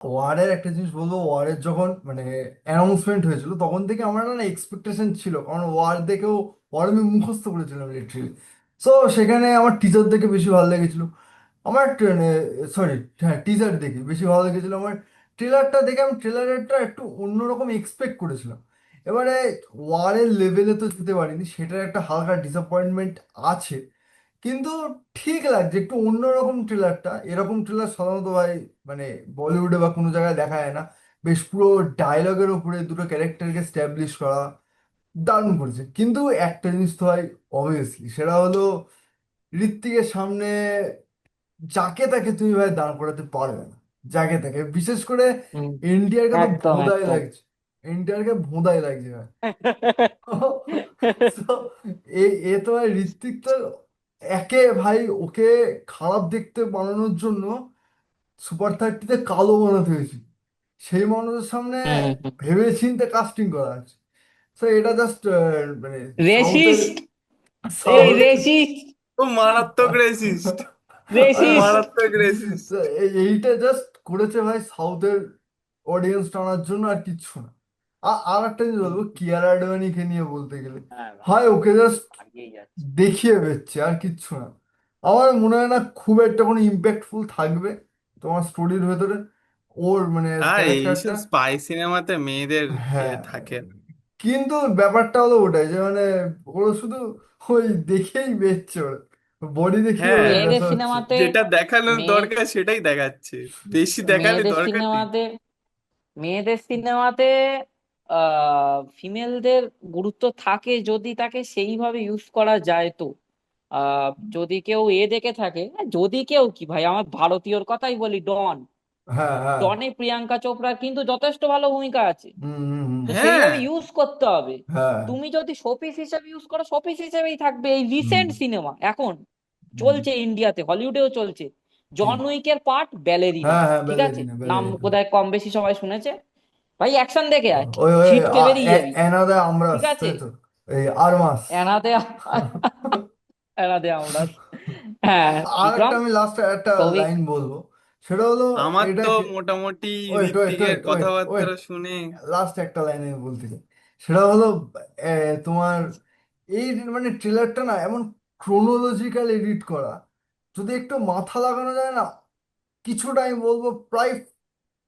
ওয়ারের একটা জিনিস বলবো, ওয়ারের যখন মানে অ্যানাউন্সমেন্ট হয়েছিল তখন থেকে আমার না এক্সপেকটেশন ছিল, কারণ ওয়ার দেখেও ওয়ার আমি মুখস্থ করেছিলাম লিটারেলি। সো সেখানে আমার টিচার দেখে বেশি ভালো লেগেছিল আমার, সরি, হ্যাঁ টিজার দেখে বেশি ভালো লেগেছিল আমার। ট্রেলারটা দেখে আমি ট্রেলারটা একটু অন্যরকম এক্সপেক্ট করেছিলাম। এবারে ওয়ারের লেভেলে তো যেতে পারিনি, সেটার একটা হালকা ডিসঅ্যাপয়েন্টমেন্ট আছে। কিন্তু ঠিক লাগছে একটু অন্যরকম ট্রেলারটা, এরকম ট্রেলার সাধারণত ভাই মানে বলিউডে বা কোনো জায়গায় দেখা যায় না। বেশ পুরো ডায়লগের উপরে দুটো ক্যারেক্টারকে স্ট্যাবলিশ করা দারুণ করেছে। কিন্তু একটা জিনিস তো ভাই অবভিয়াসলি, সেটা হলো ঋত্বিকের সামনে যাকে তাকে তুমি ভাই দাঁড় করাতে পারবে না। যাকে তাকে, বিশেষ করে হুম, এনটিআরকে তো একদম ভোঁদাই একদম। লাগছে। এনটিআরকে ভোঁদাই লাগছে ভাই। So, এ এ তো ভাই ঋত্বিক তো একে ভাই ওকে খারাপ দেখতে বানানোর জন্য সুপার 30-তে কালো বানাতে হয়েছে। সেই মানুষের সামনে হুম হুম। ভেবে চিন্তে কাস্টিং করা আছে। তো এটা জাস্ট মানে সাউথের রেসিস্ট, এই সাউথ রেসিস্ট, ও মারাত্মক রেসিস্ট। ও রেসিস্ট। মারাত্মক রেসিস্ট। তো এইটা জাস্ট করেছে ভাই সাউথের অডিয়েন্স টানার জন্য, আর কিচ্ছু না। আর একটা জিনিস বলবো কিয়ারা আডবাণীকে নিয়ে বলতে গেলে, হ্যাঁ ভাই, হয় ওকে জাস্ট আগেই যাচ্ছে। দেখিয়ে বেচছে আর কিচ্ছু না। আমার মনে হয় না খুব একটা কোনো ইম্প্যাক্টফুল থাকবে তোমার স্টোরির ভেতরে ওর মানে আর ক্যারেক্টারটা। এইসব স্পাই সিনেমাতে মেয়েদের হ্যাঁ, থাকে। কিন্তু ব্যাপারটা হলো ওটাই যে মানে ওরা শুধু ওই দেখেই বেচছে, ওরা বডি দেখিয়ে হ্যাঁ, ওদের মেয়েদের ব্যথা হচ্ছে। সিনেমাতে, যেটা দেখানোর মেয়ে দরকার সেটাই দেখাচ্ছে, বেশি দেখালে মেয়েদের দরকার নেই। সিনেমাতে, মেয়েদের সিনেমাতে ফিমেলদের গুরুত্ব থাকে যদি তাকে সেইভাবে ইউজ করা যায় তো। যদি কেউ দেখে থাকে, যদি কেউ কি ভাই, আমার ভারতীয়র কথাই বলি, ডন, হ্যাঁ, হ্যাঁ। ডনে প্রিয়াঙ্কা চোপড়ার কিন্তু যথেষ্ট ভালো ভূমিকা আছে। হুম, হুম, হুম। তো হ্যাঁ। সেইভাবে ইউজ করতে হবে। হ্যাঁ। তুমি যদি শোপিস হিসেবে ইউজ করো, শোপিস হিসেবেই থাকবে। এই হুম, রিসেন্ট সিনেমা এখন হুম, চলছে ইন্ডিয়াতে, হলিউডেও চলছে, কি? জন উইকের পার্ট ব্যালেরিনা। হ্যাঁ, হ্যাঁ, ঠিক আছে, ব্যালেরিনা, নাম ব্যালেরিনা। বোধহয় কম বেশি সবাই শুনেছে। ভাই অ্যাকশন দেখে আয়, ওই ওই ছিটকে বেরিয়ে যাবি। এনাদে আমরাস, ঠিক আছে, তাই তো? এই আরমাস। এনাতে, এনাতে আমরা, হ্যাঁ আর একটা বিক্রম, আমি লাস্ট একটা সৌভিক। লাইন বলবো, সেটা হলো আমার তো এটাকে, মোটামুটি ওয়েট, ওয়েট, ঋত্বিকের ওয়েট, ওয়েট, কথাবার্তা ওয়েট, শুনে। লাস্ট একটা লাইন আমি বলতে চাই। সেটা হলো তোমার এই মানে ট্রেলারটা না এমন ক্রোনোলজিক্যাল এডিট করা, যদি একটু মাথা লাগানো যায় না, কিছুটা আমি বলবো প্রায়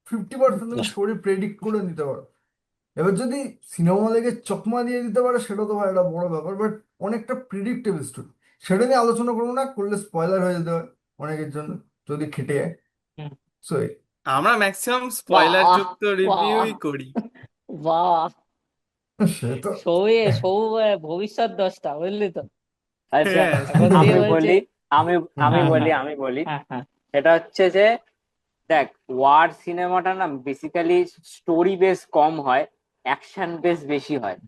50% তুমি স্টোরি প্রেডিক্ট করে নিতে পারো। এবার যদি সিনেমা লেগে চকমা দিয়ে দিতে পারে সেটা তো ভাই একটা বড় ব্যাপার, বাট অনেকটা প্রিডিক্টেবল স্টোরি। সেটা নিয়ে আলোচনা করবো না, করলে স্পয়লার হয়ে যেতে হয় অনেকের জন্য যদি খেটে যায়। হুম। সো আমরা ম্যাক্সিমাম স্পয়লার বাহ, যুক্ত বাহ, রিভিউই করি। বাহ। সে তো সৌ ভবিষ্যৎ দশটা, বুঝলি তো। আচ্ছা, হ্যাঁ। এখন দিয়ে আমি বলছে। বলি, আমি হুম, আমি হ্যাঁ বলি হ্যাঁ আমি বলি হ্যাঁ হ্যাঁ। সেটা হচ্ছে যে, দেখ, ওয়ার সিনেমাটা না বেসিক্যালি স্টোরি বেস কম হয়, অ্যাকশন বেস বেশি হয়।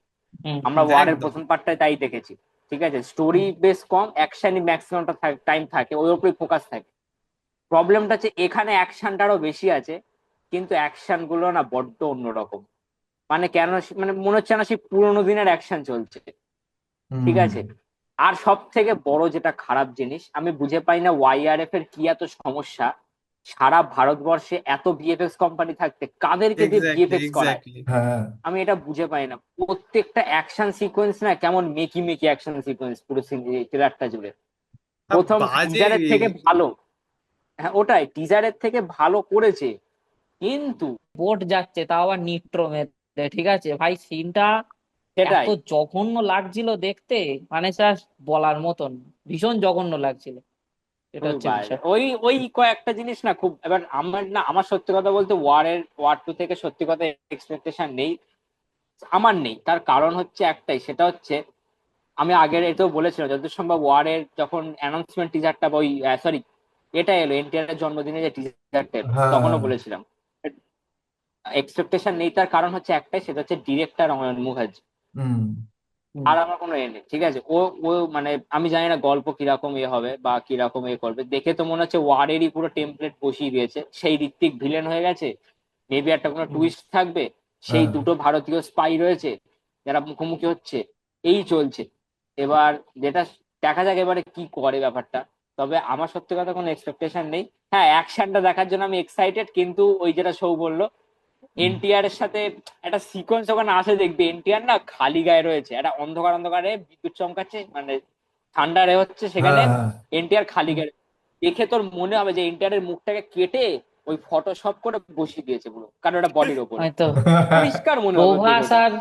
হুম আমরা হুম ওয়ারের একদম। প্রথম পার্টটাই তাই দেখেছি। ঠিক আছে, স্টোরি হুম বেস কম, অ্যাকশনই ম্যাক্সিমামটা টাইম থাকে, ওর উপরেই ফোকাস থাকে। প্রবলেমটা হচ্ছে এখানে অ্যাকশনটারও বেশি আছে, কিন্তু অ্যাকশন গুলো না বড্ড অন্যরকম। মানে কেন, মানে মনে হচ্ছে না সেই পুরোনো দিনের অ্যাকশন চলছে। ঠিক হুম। আছে। আর সব থেকে বড় যেটা খারাপ জিনিস, আমি বুঝে পাই না ওয়াইআরএফ এর কি এত সমস্যা। সারা ভারতবর্ষে এত ভিএফএক্স কোম্পানি থাকতে কাদেরকে দিয়ে এক্স্যাক্টলি, ভিএফএক্স করায়? এক্স্যাক্টলি। হ্যাঁ। আমি এটা বুঝে পাই না। প্রত্যেকটা অ্যাকশন সিকোয়েন্স না কেমন মেকি মেকি অ্যাকশন সিকোয়েন্স, পুরো ট্রেলারটা জুড়ে। আর প্রথম বাজে। টিজারের থেকে ভালো, হ্যাঁ ওটাই, টিজারের থেকে ভালো করেছে, কিন্তু বোট যাচ্ছে, তাও আবার নিট্রো মেরে। ঠিক আছে ভাই, সিনটা এত সেটাই। জঘন্য লাগছিল দেখতে, মানে জাস্ট বলার মতন, ভীষণ জঘন্য লাগছিল। এটা খুবই হচ্ছে বাজে বিষয়। ওই ওই কয়েকটা জিনিস না খুব। এবার আমার না, আমার সত্যি কথা বলতে ওয়ার টু থেকে সত্যি কথা এক্সপেকটেশন নেই। আমার নেই, তার কারণ হচ্ছে একটাই, সেটা হচ্ছে আমি আগের এটাও বলেছিলাম, যতদূর সম্ভব ওয়ারের যখন অ্যানাউন্সমেন্ট টিজারটা বা ওই সরি এটা এলো এনটিআর এর জন্মদিনে যে টিজারটা এলো, হ্যাঁ। তখনও বলেছিলাম এক্সপেকটেশন নেই। তার কারণ হচ্ছে একটাই, সেটা হচ্ছে ডিরেক্টর অয়ন মুখার্জি। হুম, হুম আর আমার কোনো এ নেই। ঠিক আছে, ও ও মানে আমি জানি না গল্প কিরকম এ হবে বা কিরকম এ করবে, দেখে তো মনে হচ্ছে ওয়ারেরই পুরো টেমপ্লেট বসিয়ে দিয়েছে। সেই ঋত্বিক ভিলেন হয়ে গেছে, মেবি একটা কোনো হুম। টুইস্ট থাকবে, সেই হ্যাঁ। দুটো ভারতীয় স্পাই রয়েছে যারা মুখোমুখি হচ্ছে, এই চলছে। এবার যেটা দেখা যাক এবারে কি করে ব্যাপারটা। তবে আমার সত্যি কথা কোনো এক্সপেকটেশন নেই। হ্যাঁ, অ্যাকশনটা দেখার জন্য আমি এক্সাইটেড, কিন্তু ওই যেটা সৌ বললো, এনটিআর এর সাথে একটা সিকোয়েন্স ওখানে আসে, দেখবে এনটিআর না খালি গায়ে রয়েছে, একটা অন্ধকার অন্ধকারে বিদ্যুৎ চমকাচ্ছে, মানে ঠান্ডা রে হচ্ছে, সেখানে হ্যাঁ হ্যাঁ এনটিআর খালি গায়ে। দেখে তোর মনে হবে যে এনটিআর এর মুখটাকে কেটে ওই ফটোশপ করে বসিয়ে দিয়েছে পুরো, কারণ ওটা বডির ওপরে হয়তো পরিষ্কার মনে হবে দেখে প্রভাস ওটা। আর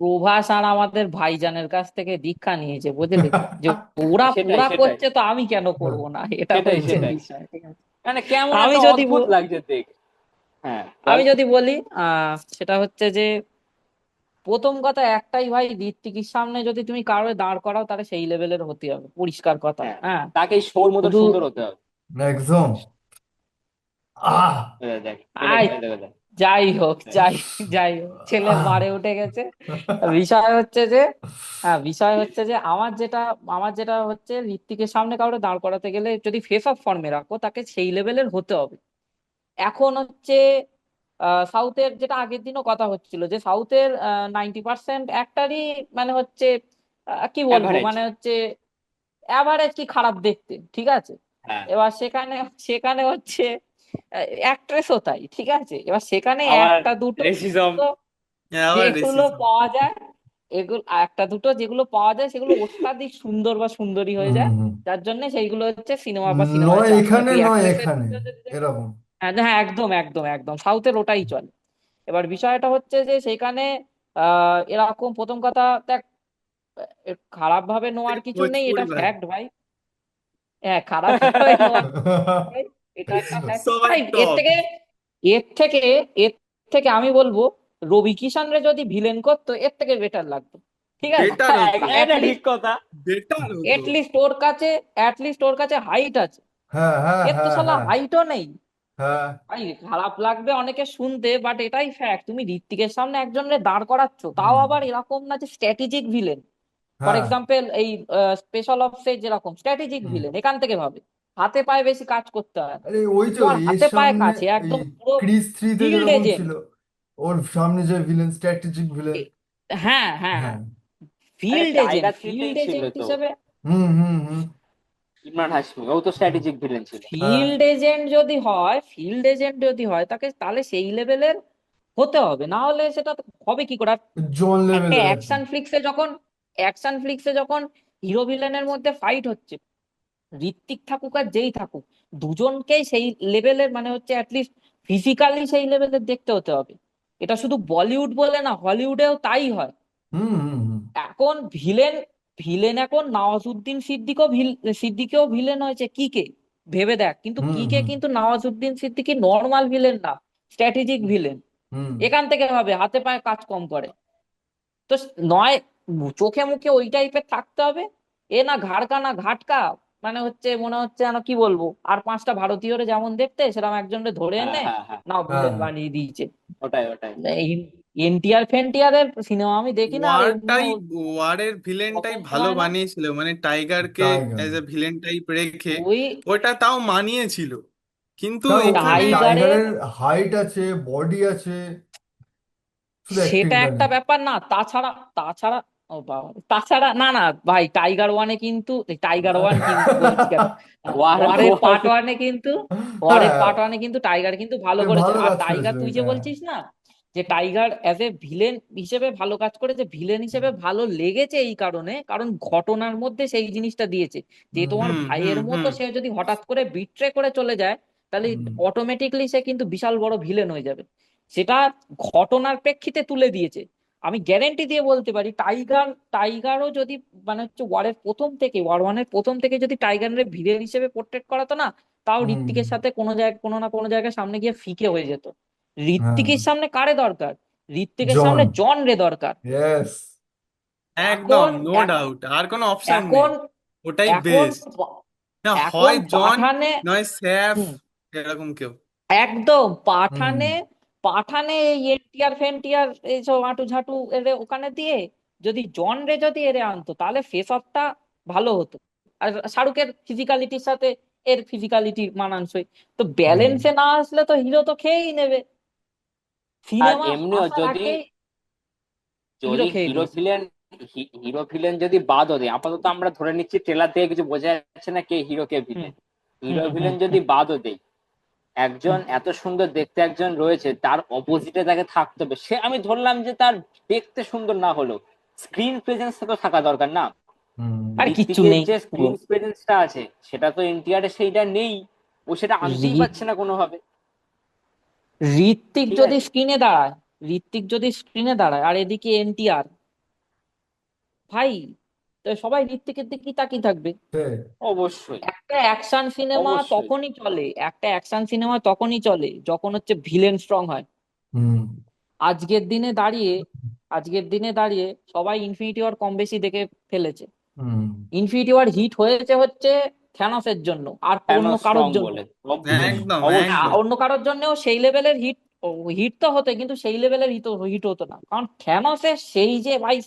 প্রভাস আর আমাদের ভাইজানের কাছ থেকে দীক্ষা নিয়েছে, বুঝলি তো, যে ওরা সেটাই ওরা সেটাই করছে তো আমি কেন করব না, এটা সেটাই হচ্ছে সেটাই বিষয়, ঠিক আছে। মানে কেমন আমি একটা যদি অদ্ভুত লাগছে দেখ। হ্যাঁ বল। আমি যদি বলি সেটা হচ্ছে যে প্রথম কথা একটাই ভাই, ঋত্বিকের সামনে যদি তুমি কারোর দাঁড় করাও তাহলে সেই লেভেলের হতে হবে, পরিষ্কার কথা, হ্যাঁ, হ্যাঁ। তাকে এই শোর মতো শুধু সুন্দর হতে হবে। একদম আহ দেখ এটা আই দেখে দেখ। যাই হোক, যাই হোক, ছেলে আহ মারে উঠে গেছে। বিষয় হচ্ছে যে বিষয় হচ্ছে যে আমার যেটা হচ্ছে, ঋত্বিকের সামনে কাউকে দাঁড় করাতে গেলে যদি ফেস অফ ফর্মে রাখো তাকে সেই লেভেলের হতে হবে। এখন হচ্ছে সাউথের, যেটা আগের দিনও কথা হচ্ছিল, যে সাউথের 90% অ্যাক্টারই মানে হচ্ছে কি বলবো, অ্যাভারেজ। মানে হচ্ছে অ্যাভারেজ কি খারাপ দেখতে, ঠিক আছে। হ্যাঁ, এবার সেখানে সেখানে হচ্ছে অ্যাক্ট্রেসও তাই, ঠিক আছে। এবার সেখানে আবার একটা দুটো রেসিজম। আবার যেগুলো রেসিজম। পাওয়া যায়, এগুলো একটা দুটো যেগুলো পাওয়া যায় সেগুলো অত্যাধিক সুন্দর বা সুন্দরী হয়ে হুম যায়, হুম যার জন্য সেইগুলো হচ্ছে সিনেমা বা সিনেমায় নয় চায়। এখানে তুই নয় অ্যাক্ট্রেসের এখানে দিকে যদি দেখ- এরকম হ্যাঁ হ্যাঁ, একদম একদম একদম, সাউথের ওটাই চলে। এবার বিষয়টা হচ্ছে যে সেখানে এরকম প্রথম কথা দেখ, খারাপ ভাবে নেওয়ার কিছু নেই, এটা ভোজপুরি ভাই, ফ্যাক্ট ভাই। হ্যাঁ, খারাপ ভাবে নেওয়ার ভাই, এটা একটা ফ্যাক্ট সবাই ভাই। এর টপ। থেকে এর থেকে এর থেকে আমি বলবো, রবি কিষান রে যদি ভিলেন করতো এর থেকে বেটার লাগতো, ঠিক আছে। বেটার হ্যাঁ, হতো, এটা ঠিক কথা। বেটার হতো। অ্যাটলিস্ট ওর কাছে হাইট আছে। হ্যাঁ হ্যাঁ এর তো হ্যাঁ শালা হ্যাঁ হাইটও নেই হ্যাঁ ভাই। খারাপ লাগবে অনেকে শুনতে, বাট এটাই ফ্যাক্ট। তুমি ঋত্বিকের সামনে একজনের দাঁড় করাচ্ছ, তাও হুম, আবার এরকম না যে স্ট্র্যাটেজিক ভিলেন। ফর হ্যাঁ এক্সাম্পল এই স্পেশাল অপসের যেরকম স্ট্র্যাটেজিক হুম। ভিলেন, এখান থেকে ভাবে হাতে পায়ে বেশি কাজ করতে হয় না। আরে ওই তো তোমার এর হাতে পায়ে সামনে কাছে এই একদম পুরো ক্রিস থ্রিতে ফিল্ড যেরকম এজেন্ট। ছিল ওর সামনে যে ভিলেন স্ট্র্যাটেজিক ভিলেন হ্যাঁ হ্যাঁ হ্যাঁ হ্যাঁ, আরে ফিল্ড এজেন্ট, টাইগার থ্রিতেই ফিল্ড ছিল এজেন্ট তো হিসেবে। হুম হুম হুম ইমরান হাশমি, ও তো স্ট্র্যাটেজিক ভিলেন ছিল। হ্যাঁ ফিল্ড এজেন্ট যদি হয় তাকে তাহলে সেই লেভেলের হতে হবে, না হলে সেটা তো হবে কি করে। আর জন একটা লেভেলের আর কি অ্যাকশন ফ্লিক্সে যখন হিরো ভিলেনের মধ্যে ফাইট হচ্ছে, ঋত্বিক থাকুক আর যেই থাকুক, দুজনকেই সেই লেভেলের মানে হচ্ছে অ্যাটলিস্ট ফিজিক্যালি সেই লেভেলের দেখতে হতে হবে। এটা শুধু বলিউড বলে না, হলিউডেও তাই হয়। হুম হুম হুম এখন ভিলেন ভিলেন এখন নওয়াজুদ্দিন সিদ্দিকেও ভিলেন হয়েছে কিকে, ভেবে দেখ। কিন্তু হুম কিকে হুম কিন্তু নওয়াজুদ্দিন সিদ্দিকী নর্মাল ভিলেন না, স্ট্র্যাটেজিক ভিলেন। হুম এখান থেকে ভাবে হাতে পায়ে কাজ কম করে। তো নয় চোখে মুখে ওই টাইপের থাকতে হবে, এ না ঘাড়কা না ঘাটকা, মানে হচ্ছে মনে হচ্ছে যেন কি বলবো, আর পাঁচটা ভারতীয়রে যেমন দেখতে সেরকম একজনকে ধরে হ্যাঁ এনে হ্যাঁ হ্যাঁ, না হ্যাঁ ভিলেন হ্যাঁ বানিয়ে দিয়েছে। ওটাই ওটাই। এনটিআর ফেন্টিয়ারের সিনেমা আমি দেখি না, আর এমনিও ওয়ারটাই, ওয়ারের ভিলেনটাই প্রথম ভালো সময় না বানিয়েছিল, মানে টাইগারকে tiger as a villain type রেখে ওই ওটা তাও মানিয়েছিল। কিন্তু কারণ ওখানে এখানে টাইগারের, টাইগারের হাইট আছে বডি আছে শুধু সেটা অ্যাক্টিংটা একটা নেই ব্যাপার না, তাছাড়া ও বাবা, তাছাড়া না না ভাই, টাইগার ওয়ান কিন্তু বলছি কেন, ওয়ার ওয়ারের ওয়ার পার্ট ওয়ানে কিন্তু ওয়ারের হ্যাঁ পার্ট ওয়ানে কিন্তু টাইগার কিন্তু ভালো এ করেছে। ভালো আর কাজ টাইগার করেছিল তুই যে এটা বলছিস না, যে টাইগার অ্যাজ এ ভিলেন হিসেবে ভালো কাজ করেছে, ভিলেন হিসেবে ভালো লেগেছে এই কারণে, কারণ ঘটনার মধ্যে সেই জিনিসটা দিয়েছে, যে হুম তোমার হুম হুম ভাইয়ের মতো হুম সে যদি হঠাৎ করে বিট্রে করে চলে যায়, তাহলে হুম অটোমেটিকলি সে কিন্তু বিশাল বড় ভিলেন হয়ে যাবে। সেটা ঘটনার প্রেক্ষিতে তুলে দিয়েছে। আমি গ্যারেন্টি দিয়ে বলতে পারি, টাইগারও যদি মানে হচ্ছে ওয়ার ওয়ানের প্রথম থেকে যদি টাইগারের ভিলেন হিসেবে পোর্ট্রেট করাতো না, তাও হুম ঋত্বিকের সাথে কোনো জায়গায় কোনো না কোনো জায়গায় সামনে গিয়ে ফিকে হয়ে যেত। হ্যাঁ ঋত্বিকের সামনে কারে দরকার? ঋত্বিকের জন সামনে জন রে দরকার। ইয়েস একদম এখন নো এখ- ডাউট, আর কোনো অপশন নেই, এখন ওটাই এখন বেস্ট। না এখন হয় জন, পাঠানে, নয় স্যাফ, হুম, এরকম কেউ। একদম হুম পাঠানে এই এনটিআর ফেন্টিআর এইসব আঁটু ঝাঁটু এরে ওখানে দিয়ে যদি জন রে যদি এরে আনতো, তাহলে ফেস অফটা ভালো হতো। আর শাহরুখের ফিজিক্যালিটির সাথে এর ফিজিক্যালিটি মানানসই। তো হুম ব্যালেন্সে না আসলে তো হিরো তো খেয়েই নেবে, আর সিনেমা এমনিও আসার যদি আগেই হিরো যদি খেয়ে হিরো নিয়েছে। ভিলেন হিরো ভিলেন যদি বাদও দেয়, আপাতত আমরা ধরে নিচ্ছি ট্রেলার থেকে কিছু বোঝা যাচ্ছে না কে হিরো কে হুম ভিলেন, হুম হিরো হুম ভিলেন হুম যদি বাদও দেই, একজন এত সুন্দর দেখতে একজন রয়েছে, তার অপোজিটে তাকে থাকতে হবে। সে আমি ধরলাম যে তার দেখতে সুন্দর না হলেও স্ক্রিন প্রেজেন্স তো থাকা দরকার না। হুম আর কিচ্ছু ঋত্বিকের নেই যে পুরো। স্ক্রিন প্রেজেন্সটা আছে সেটা তো এনটিআর সেইটা নেই, ও সেটা আনতেই ঋত- পারছে না কোনোভাবে। ঋত্বিক ঠিক যদি আছে, স্ক্রিনে দাঁড়ায়, ঋত্বিক যদি স্ক্রিনে দাঁড়ায় আর এদিকে এনটিআর, ভাই, তো সবাই ঋত্বিকের দিকেই তাকিয়ে থাকবে। সে অবশ্যই একটা অ্যাকশন সিনেমা অবশ্যই। তখনই চলে, একটা অ্যাকশন সিনেমা তখনই চলে যখন হচ্ছে ভিলেন স্ট্রং হয়। হুম আজকের দিনে দাঁড়িয়ে, আজকের দিনে দাঁড়িয়ে সবাই ইনফিনিটি ওয়ার কম বেশি দেখে ফেলেছে। হুম ইনফিনিটি ওয়ার হিট হয়েছে হচ্ছে থ্যানসের জন্য, আর কেন অন্য স্ট্রং কারোর জন্য। বলে? হুম অবভিয়াসলি একদম অবশ্যই। একদম অন্য কারোর জন্যও সেই লেভেলের হিট, হিট তো হতো কিন্তু সেই লেভেলের হিট হিট হতো না, কারণ থ্যানসের সেই যে ভাই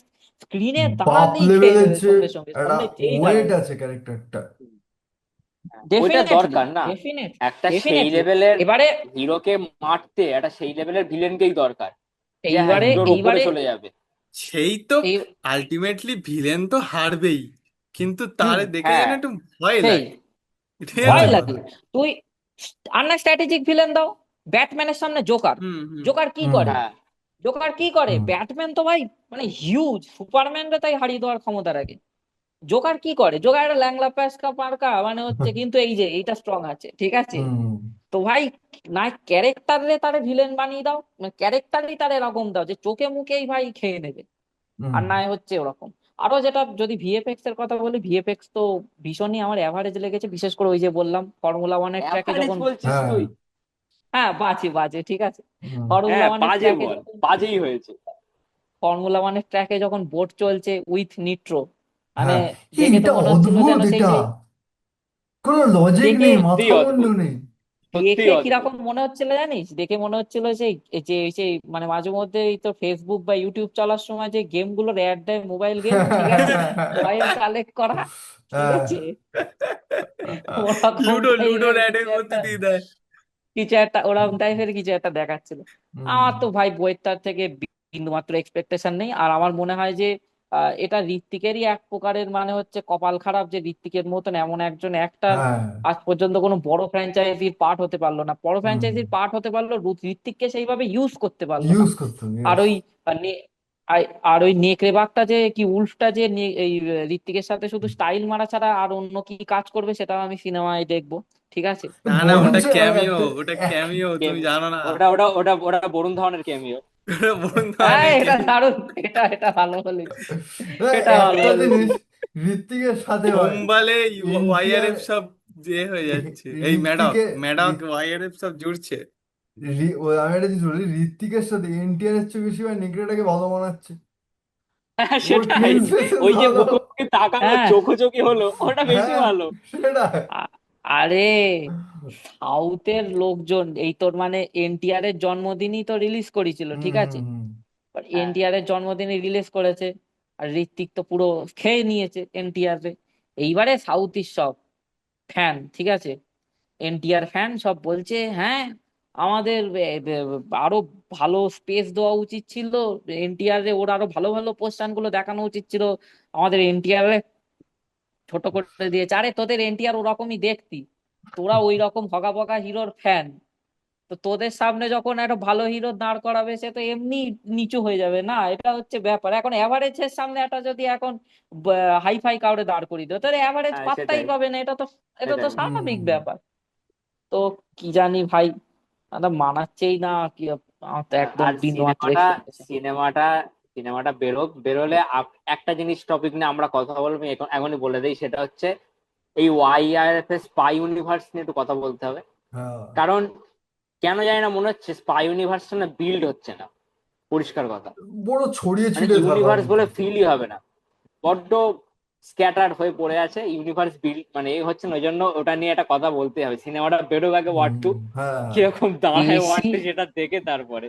স্ক্রিনে বাপ দাঁড়ালেই খেয়ে লেভেলের নেবে, যে সঙ্গে সঙ্গে একটা সামনে যেই ওয়েট দাঁড়াবে। আছে ক্যারেক্টারটা। ওইটা ডেফিনেটলি, দরকার না, ডেফিনেটলি, একটা সেই ডেফিনেটলি। লেভেলের এবারে, হিরোকে মারতে একটা সেই লেভেলের ভিলেনকেই দরকার, যে হ্যাঁ এইবারে, হিরোর উপরে এইবারে, চলে যাবে। সেই তো এই, আলটিমেটলি ভিলেন তো হারবেই, কিন্তু হুম, তারে দেখে যেন হ্যাঁ একটু ভয় সেই লাগে, এটাই ভয় হচ্ছে হ্যাঁ লাগে। কথা। তুই আন্না স্ট্র্যাটেজিক ভিলেন দাও, ব্যাটম্যানের সামনে জোকার, হুম হুম জোকার কি হুম করে? হ্যাঁ জোকার কি করে? হুম ব্যাটম্যান তো ভাই মানে হিউজ, সুপারম্যানরা তাই হারিয়ে দেওয়ার ক্ষমতা রাখে। জোকার কি করে? জোকার একটা ল্যাংলা প্যাঁচকা পারকা মানে হচ্ছে, কিন্তু এই যে এইটা স্ট্রং আছে, ঠিক আছে। হুম তো ভাই, না ক্যারেক্টারে তারে ভিলেন বানিয়ে দাও, ক্যারেক্টারই তার এরকম দাও যে চোখে মুখেই ভাই খেয়ে নেবে। হুম আর নাই হচ্ছে ওরকম। আরো যেটা, যদি ভিএফএক্স এর কথা বলি, ভিএফএক্স তো ভীষণই আমার অ্যাভারেজ লেগেছে, বিশেষ করে ওই যে বললাম ফর্মুলা ওয়ানের ট্র্যাকে অ্যাভারেজ যখন, বলছিস হ্যাঁ তুই? হ্যাঁ বাজে বাজে, ঠিক আছে। হুম ফর্মুলা হ্যাঁ ওয়ানের বাজে ট্র্যাকে বল, যখন, বাজেই হয়েছে। ফর্মুলা ওয়ানের ট্র্যাকে যখন বোট চলছে উইথ নিট্রো, মানে হ্যাঁ দেখে তো এটা মনে হচ্ছিল অদ্ভুত যেন সেই এটা, সেই কোনো লজিক দেখে, নেই, সত্যি মাথা মুন্ডু অদ্ভুত, নেই। সত্যি দেখে অদ্ভুত। কিরকম মনে হচ্ছিল জানিস, দেখে মনে হচ্ছিল সেই, যে সেই মানে মাঝে মধ্যে এই তো ফেসবুক বা ইউটিউব চলার সময় যে গেম গুলোর অ্যাড দেয়, মোবাইল গেম, ঠিক আছে, কয়েন কালেক্ট করা, ঠিক হ্যাঁ আছে, ওরকম লুডো লুডোর টাইপের অ্যাডের কিছু মধ্যে একটা, দিয়ে দেয়। কিছু একটা ওরকম টাইপের কিছু একটা দেখাচ্ছিল। হুম আমার তো ভাই বইটার থেকে বিন্দুমাত্র এক্সপেকটেশন নেই। আর আমার মনে হয় যে এটা ঋত্বিকেরই এক প্রকারের মানে হচ্ছে কপাল খারাপ, যে ঋত্বিকের মতন এমন একজন অ্যাক্টার হ্যাঁ আজ পর্যন্ত কোনো বড় ফ্র্যাঞ্চাইজির পার্ট হতে পারলো না, বড় হুম ফ্র্যাঞ্চাইজির পার্ট হতে পারলো, ঋত্বিককে সেইভাবে ইউজ করতে পারলো না। ইউজ করতাম, আর ইয়েস। ওই আর ওই নেকড়ে বাঘটা যে কি, উল্ফটা যে এই ঋত্বিকের সাথে শুধু স্টাইল মারা ছাড়া আর অন্য কি কাজ করবে সেটাও আমি সিনেমায় দেখবো, ঠিক আছে। না না, ওটা বরঞ্চ ক্যামিও, একটা ওটা ক্যামিও, তুমি জানো না? ওটা বরুণ ধাওয়ানের কেমিও। ওটা বরুণ হ্যাঁ ধাওয়ানের এটা ক্যামিও। দারুণ, এটা ভালো বলেছিস, এটা ভালো একটা বলেছিস। জিনিস ঋত্বিকের সাথে ভাই, সোমবারে এনটিআর ওয়াইআরএফ সব যে হয়ে যাচ্ছে, এই ম্যাডক ঋত্বিকে ম্যাডক ওয়াইআরএফ সব জুড়ছে। আমি একটা জিনিস বলি, ঋত্বিকের সাথে এনটিআর এর চেয়ে বেশি ভাই নেকড়েটাকে ভালো মানাচ্ছে। হ্যাঁ ওর সেটাই, ক্লিন ফেসেস ওই যে ভালো। মুখোমুখি তাকালো হ্যাঁ, চোখোচোখি হলো ওটা বেশি হ্যাঁ ভালো। সেটাই। আ- আরে সাউথের লোকজন এই তোর মানে এনটিআর এর জন্মদিনই তো রিলিজ করেছিল, হুম ঠিক আছে। হুম হুম হ্যাঁ এনটিআর এর জন্মদিনে রিলিজ করেছে, আর ঋত্বিক তো পুরো খেয়ে নিয়েছে এনটিআর রে। এইবারে সাউথের সব ফ্যান, ঠিক আছে, এনটিআর ফ্যান সব বলছে হ্যাঁ আমাদের আরো ভালো স্পেস দেওয়া উচিত ছিল এনটিআর রে, ওর আরো ভালো ভালো পোস্টান গুলো দেখানো উচিত ছিল, আমাদের এনটিআর রে ছোট করে দিয়েছে। আরে তোদের এনটিআর ওরকমই দেখতি, তোরা ওই রকম হগা বগা হিরোর ফ্যান, তো তোদের সামনে যখন একটা ভালো হিরো দাঁড় করাবে সে তো এমনি নিচু হয়ে যাবে না, এটা হচ্ছে ব্যাপার। এখন অ্যাভারেজের সামনে একটা যদি এখন হাই ফাই কাউরে দাঁড় করিয়ে দেয়, তাহলে অ্যাভারেজ হ্যাঁ পাত্তাই সেটাই পাবে না, এটা তো, এটা তো সেটাই। স্বাভাবিক হুম ব্যাপার। তো কি জানি ভাই, মানাচ্ছেই না কি, আমার তো একদম আর বিন্দুমাত্র সিনেমাটা expectation নেই। সিনেমাটা সিনেমাটা বেরোলে একটা জিনিস টপিক নিয়ে আমরা কথা বলবো, এখনই বলে দেই, সেটা হচ্ছে এই ওয়াইআরএফ স্পাই ইউনিভার্স নিয়ে একটু কথা বলতে হবে। হ্যাঁ কারণ কেন জানি না মনে হচ্ছে স্পাই ইউনিভার্সটা না বিল্ড হচ্ছে না, পরিষ্কার কথা। বড় ছড়িয়ে মানে ছিটিয়ে থাকা ইউনিভার্স মতো। বলে ফিলই হবে না, বড্ড স্ক্যাটার্ড হয়ে পড়ে আছে ইউনিভার্স বিল্ড, মানে এই হচ্ছে না। ওই জন্য ওটা নিয়ে একটা কথা বলতে হবে, সিনেমাটা বেরোবে আগে ওয়ার্ড হুম টু হ্যাঁ কিরকম দাঁড়ায় ওয়ার্ড বেশি টু সেটা দেখে তারপরে।